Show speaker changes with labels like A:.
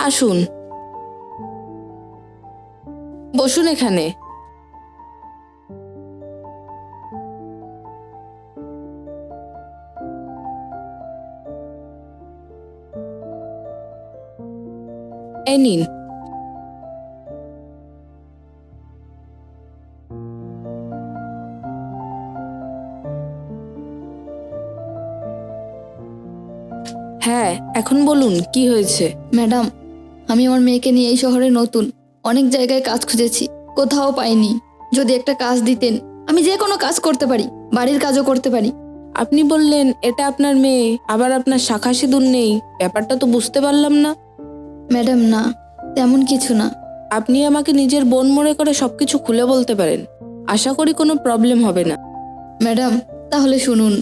A: আসুন, বসুন এখানে। এই নিন। হ্যাঁ, এখন বলুন কি হয়েছে?
B: ম্যাডাম, আমি আমার মেয়েকে নিয়ে এই শহরে নতুন। অনেক জায়গায় কাজ খুঁজেছি, কোথাও পাইনি। যদি একটা কাজ দিতেন, আমি যে কোনো কাজ করতে পারি, বাড়ির কাজও করতে পারি।
A: আপনি বললেন এটা আপনার মেয়ে, আবার আপনার শাখা সিঁদুর নেই। ব্যাপারটা তো বুঝতে পারলাম না।
B: ম্যাডাম না, তেমন কিছু না।
A: আপনি আমাকে নিজের বোন মনে করে সবকিছু খুলে বলতে পারেন। আশা করি কোনো প্রবলেম হবে না।
B: ম্যাডাম, তাহলে শুনুন,